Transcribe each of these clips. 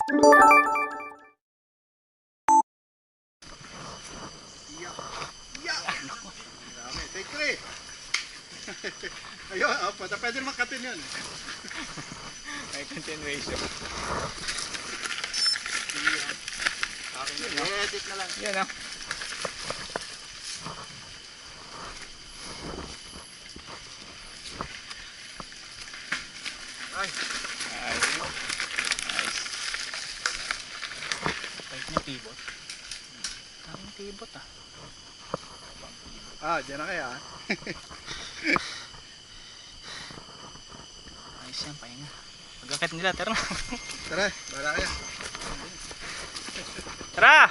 Dami. Take 3. Ayun, pwede naman katin yun. May continuation. I-edit na lang. Yan ah. Ay. Nice. Kahit niya pivot. Kaming pivot ah. Diyan na kaya. Ayos yan, pahinga. Pagkakit nila, tara na. Tara, bara kaya. Tara!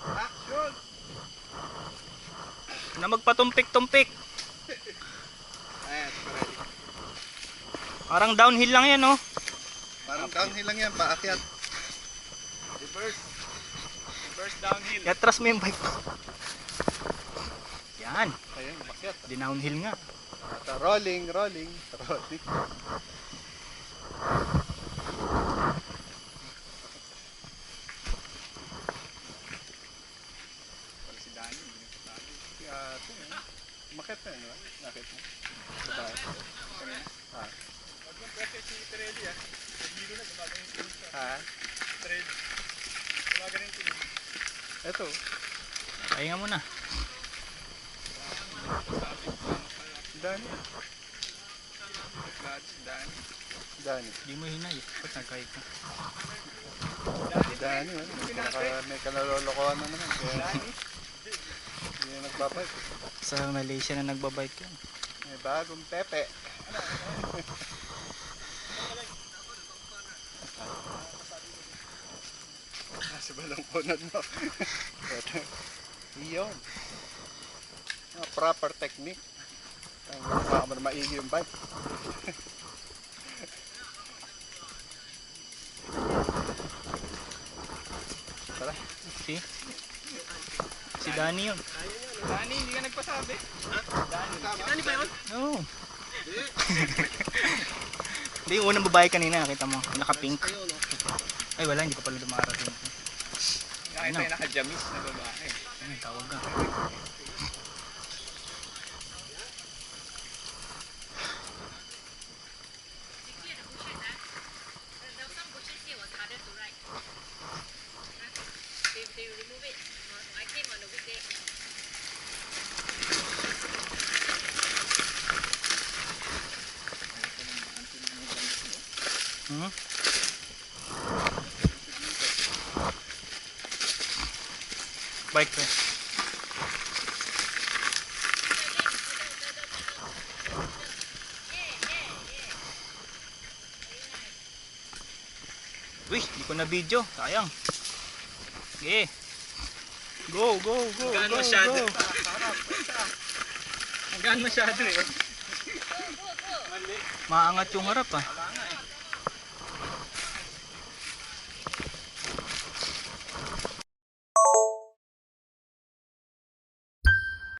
Action! Na magpatumpik-tumpik. Ayan, ready. Parang downhill lang yan, oh. Parang downhill lang yan, paakyat. Reverse. Reverse downhill. Yatras mo yung bike. Yan. Ayun, paakyat. Di downhill nga. Rolling. Si Danny, hindi nagsasabi. Umakit na yun, nakit mo. Babae. Pag yung pressure si Pirelli ah, nagmilo na, gumagano yung tunog siya. Pirelli. Gumagano yung tunog. Eto. Pahinga muna. Dani. Dani. Hindi mo hinay eh. Ba't nagkahit ka? Dani, may kalalolokohan na naman. Kaya hindi na nagbabike. Sa Malaysia na nagbabike yan. May bagong pepe. Nasa balangkonan mo. Iyon. Proper technique. Baka mo na maigi yung bike. Tara. Si Danny yun. Dani, hindi ka nagpasabi. Dani ba yun? Oo. Hindi, yung unang babae kanina, nakita mo. Naka-pink. Ay wala, hindi pa pala dumarating. Nakita yung naka-jamis na babae. Ay, tawag ka. Bike ko. Uy, hindi ko na video. Sayang. Okay. Go. Hanggang masyado. Hanggang masyado eh. Maangat yung harap ah.